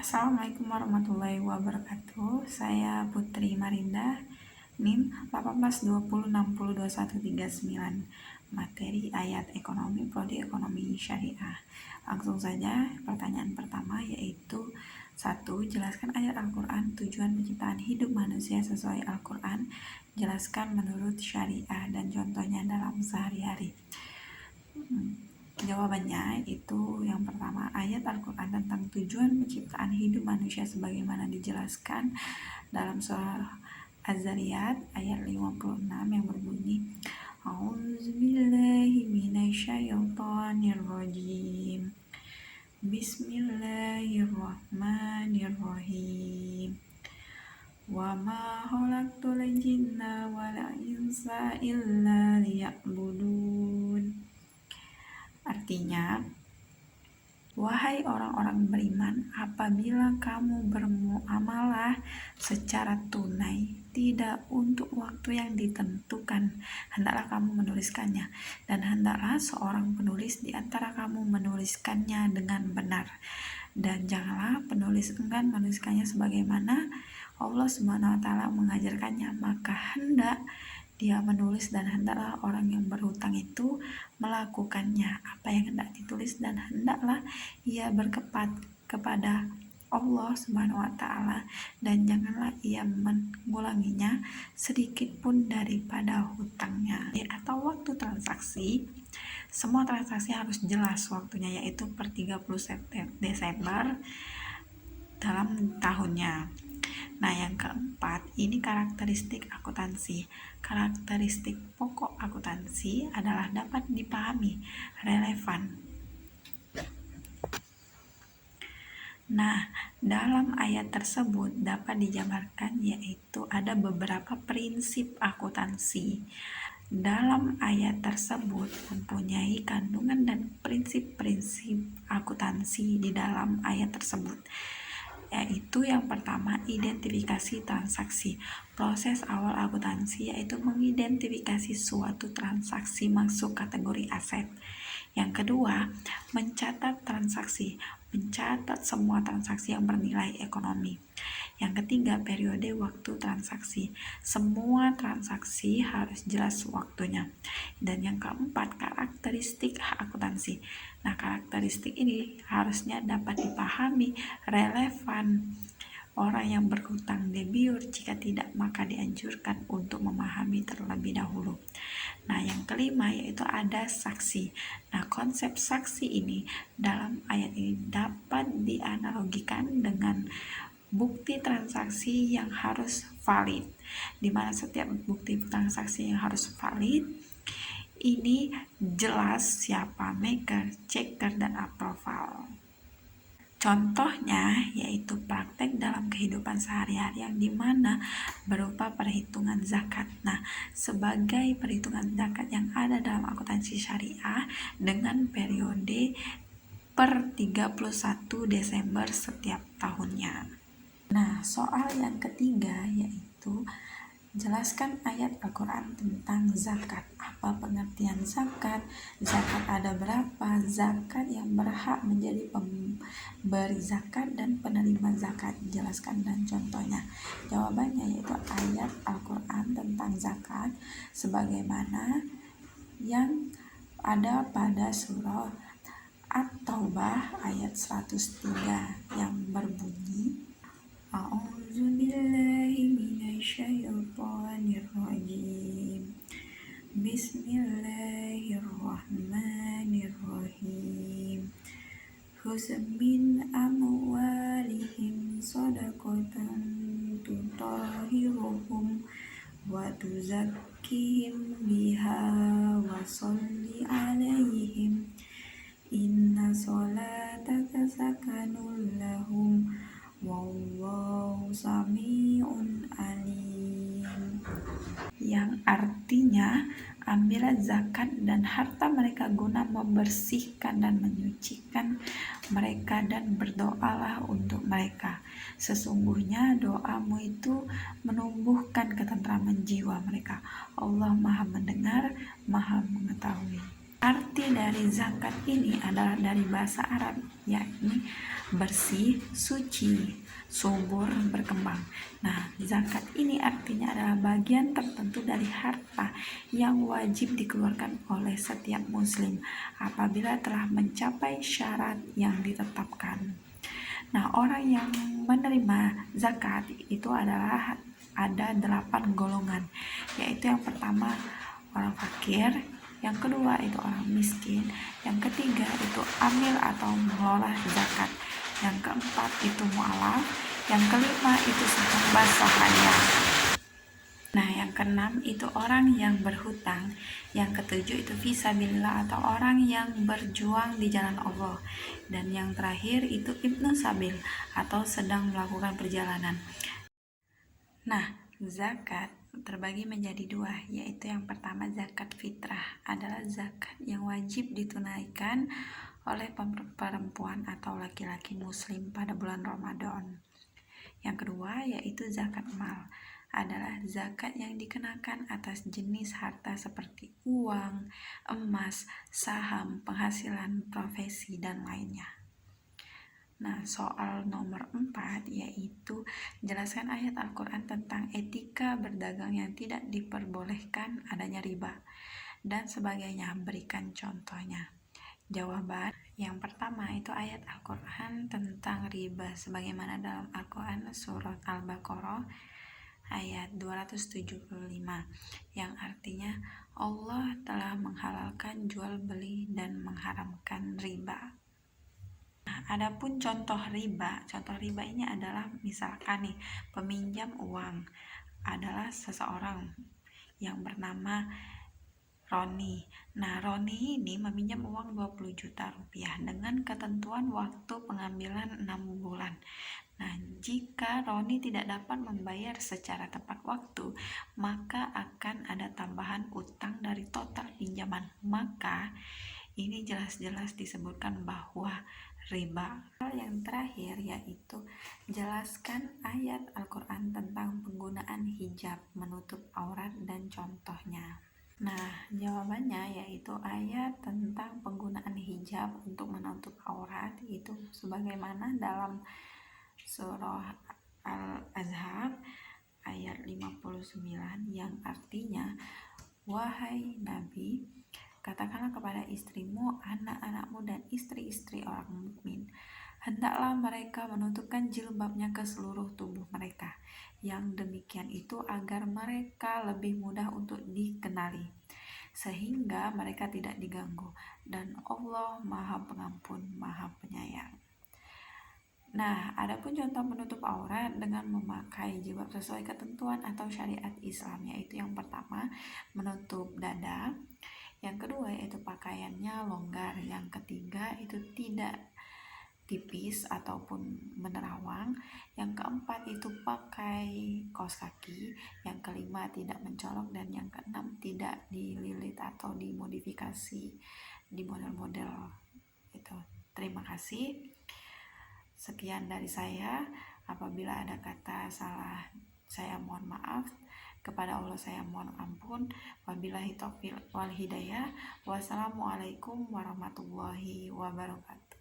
Assalamualaikum warahmatullahi wabarakatuh. Saya Putri Marinda, NIM 1820602139. Materi ayat ekonomi, prodi ekonomi syariah. Langsung saja pertanyaan pertama, yaitu 1. Jelaskan ayat Al-Quran, tujuan penciptaan hidup manusia sesuai Al-Quran. Jelaskan menurut syariah dan contohnya dalam sehari-hari. Jawabannya itu yang pertama, ayat Al-Quran tentang tujuan penciptaan hidup manusia sebagaimana dijelaskan dalam surah Az-Zariyat ayat 56 yang berbunyi A'udzubillahi minasyaitonirrajim. Bismillahirrahmanirrahim. Wa ma khalaqtul jinna wal insa illa liya'budun. Artinya, wahai orang-orang beriman, apabila kamu bermuamalah secara tunai, tidak untuk waktu yang ditentukan, hendaklah kamu menuliskannya, dan hendaklah seorang penulis di antara kamu menuliskannya dengan benar. Dan janganlah penulis enggan menuliskannya sebagaimana Allah Subhanahu wa Ta'ala mengajarkannya, maka hendak dia menulis dan hendaklah orang yang berhutang itu melakukannya apa yang hendak ditulis, dan hendaklah ia berkepat kepada Allah Subhanahu wa Ta'ala, dan janganlah ia mengulanginya sedikit pun daripada hutangnya. Atau waktu transaksi, semua transaksi harus jelas waktunya, yaitu per 30 Desember dalam tahunnya. Nah, yang keempat, ini karakteristik akuntansi. Karakteristik pokok akuntansi adalah dapat dipahami, relevan. Nah, dalam ayat tersebut dapat dijabarkan, yaitu ada beberapa prinsip akuntansi. Dalam ayat tersebut mempunyai kandungan dan prinsip-prinsip akuntansi di dalam ayat tersebut, yaitu yang pertama, identifikasi transaksi. Proses awal akuntansi yaitu mengidentifikasi suatu transaksi masuk kategori aset. Yang kedua, mencatat transaksi, mencatat semua transaksi yang bernilai ekonomi. Yang ketiga, periode waktu transaksi. Semua transaksi harus jelas waktunya. Dan yang keempat, karakteristik akuntansi. Nah, karakteristik ini harusnya dapat dipahami, relevan. Orang yang berhutang debiur, jika tidak maka dianjurkan untuk memahami terlebih dahulu. Nah, yang kelima yaitu ada saksi. Nah, konsep saksi ini dalam ayat ini dapat dianalogikan dengan bukti transaksi yang harus valid, di mana setiap bukti transaksi yang harus valid ini jelas siapa maker, checker, dan approval. Contohnya yaitu praktek dalam kehidupan sehari-hari yang dimana berupa perhitungan zakat. Nah, sebagai perhitungan zakat yang ada dalam akuntansi syariah dengan periode per 31 Desember setiap tahunnya. Nah, soal yang ketiga yaitu jelaskan ayat Al-Quran tentang zakat. Apa pengertian zakat? Zakat ada berapa? Zakat yang berhak menjadi pemberi zakat dan penerima zakat. Jelaskan dan contohnya. Jawabannya yaitu ayat Al-Quran tentang zakat sebagaimana yang ada pada surah At-Taubah ayat 103 yang berbunyi A'udzubillahi minasyaitonirrajim. Bismillahirrahmanirrahim. Khudz min amwalihim shadaqatan tutahhiruhum wa tuzakkihim biha wa sholli 'alaihim inna sholataka sakanun lahum wallahu sami'un alim. Yang artinya, ambillah zakat dan harta mereka guna membersihkan dan menyucikan mereka, dan berdoalah untuk mereka. Sesungguhnya doamu itu menumbuhkan ketentraman jiwa mereka. Allah Maha mendengar, Maha mengetahui. Arti dari zakat ini adalah dari bahasa Arab, yakni bersih, suci, subur, berkembang. Nah, zakat ini artinya adalah bagian tertentu dari harta yang wajib dikeluarkan oleh setiap muslim apabila telah mencapai syarat yang ditetapkan. Nah, orang yang menerima zakat itu adalah ada 8 golongan, yaitu yang pertama orang fakir, yang kedua itu orang miskin, yang ketiga itu amil atau mengelola zakat, yang keempat itu mu'alaf, yang kelima itu sahaba sahaya. Nah, yang keenam itu orang yang berhutang, yang ketujuh itu fisabilillah atau orang yang berjuang di jalan Allah, dan yang terakhir itu ibnu sabil atau sedang melakukan perjalanan. Nah, zakat terbagi menjadi dua, yaitu yang pertama zakat fitrah adalah zakat yang wajib ditunaikan oleh perempuan atau laki-laki muslim pada bulan Ramadan. Yang kedua yaitu zakat mal adalah zakat yang dikenakan atas jenis harta seperti uang, emas, saham, penghasilan, profesi, dan lainnya. Nah, soal nomor 4 yaitu jelaskan ayat Al-Quran tentang etika berdagang yang tidak diperbolehkan adanya riba dan sebagainya. Berikan contohnya. Jawaban yang pertama itu ayat Al-Quran tentang riba sebagaimana dalam Al-Quran surat Al-Baqarah ayat 275 yang artinya Allah telah menghalalkan jual beli dan mengharamkan riba. Nah, adapun contoh riba ini adalah misalkan nih peminjam uang adalah seseorang yang bernama Roni. Nah, Roni ini meminjam uang 20 juta rupiah dengan ketentuan waktu pengambilan 6 bulan. Nah, jika Roni tidak dapat membayar secara tepat waktu, maka akan ada tambahan utang dari total pinjaman. Maka, ini jelas-jelas disebutkan bahwa riba. Hal yang terakhir yaitu jelaskan ayat Al-Quran tentang penggunaan hijab menutup aurat dan contohnya. Nah, jawabannya yaitu ayat tentang penggunaan hijab untuk menutup aurat itu sebagaimana dalam surah Al-Azhar ayat 59 yang artinya, wahai Nabi, katakanlah kepada istrimu, anak-anakmu, dan istri-istri orang mukmin, hendaklah mereka menutupkan jilbabnya ke seluruh tubuh mereka. Yang demikian itu agar mereka lebih mudah untuk dikenali, sehingga mereka tidak diganggu, dan Allah Maha Pengampun, Maha Penyayang. Nah, adapun contoh menutup aurat dengan memakai jilbab sesuai ketentuan atau syariat Islam, yaitu yang pertama menutup dada, yang kedua yaitu pakaiannya longgar, yang ketiga itu tidak tipis ataupun menerawang, yang keempat itu pakai kaos kaki, yang kelima tidak mencolok, dan yang keenam tidak dililit atau dimodifikasi di model-model itu. Terima kasih. Sekian dari saya. Apabila ada kata salah, saya mohon maaf. Kepada Allah saya mohon ampun. Wabillahi taufiq wal hidayah. Wassalamualaikum warahmatullahi wabarakatuh.